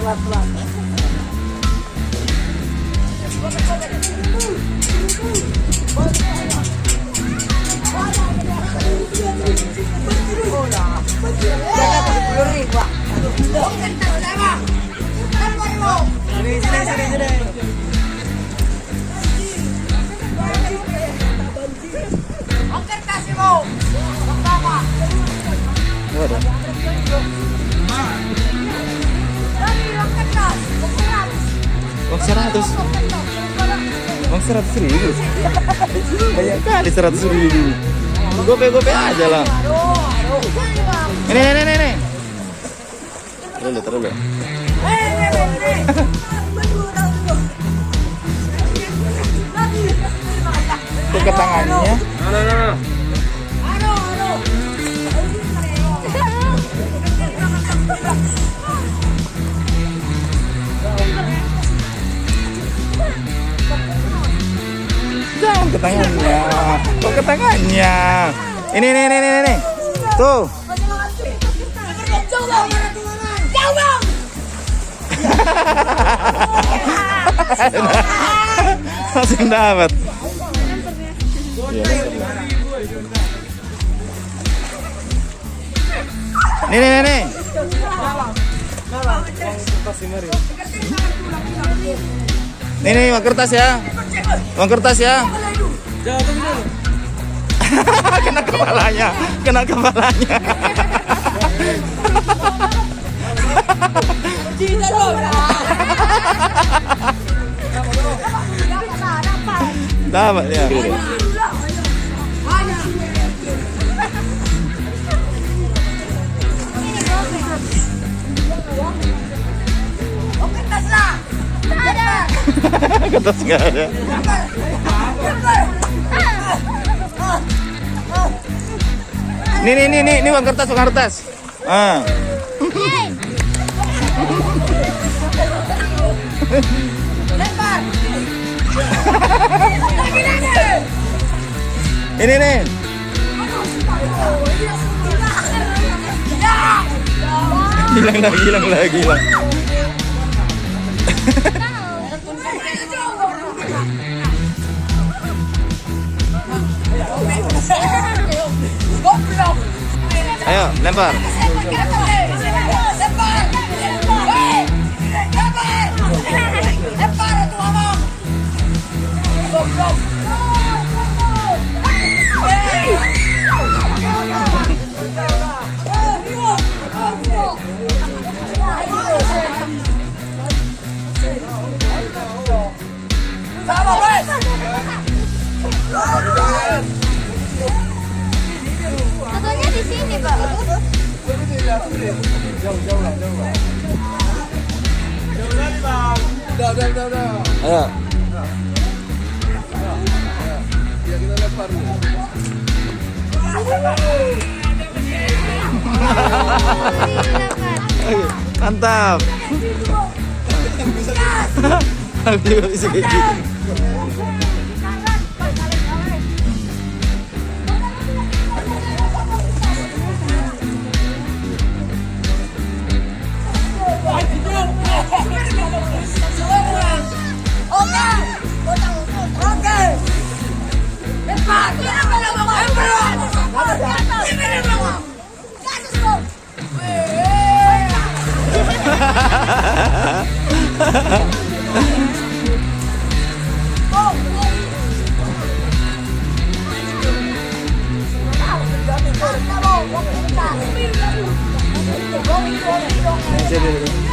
pelan-pelan. Waduh. Uang 100. Uang 100.000. Banyak kali 100.000. Gope aja lah. Ini. Terlalu. Ke tangannya. Jangan ke tangannya. Kok ke tangannya? Ini. Tuh. Langsung dapat. Nih. Nih, uang kertas ya. Uang kertas ya. Kena kepalanya. Dapat ya. Kertas nggak ada. Ini uang kertas. Ah. Ini nih. Hilang lagi. Ayo, lempar. Fotonya di sini, Pak. Jauh lah. Udah. Ayo. Ya kita lempar nih. Mantap. Bisa kayak gitu. Jadi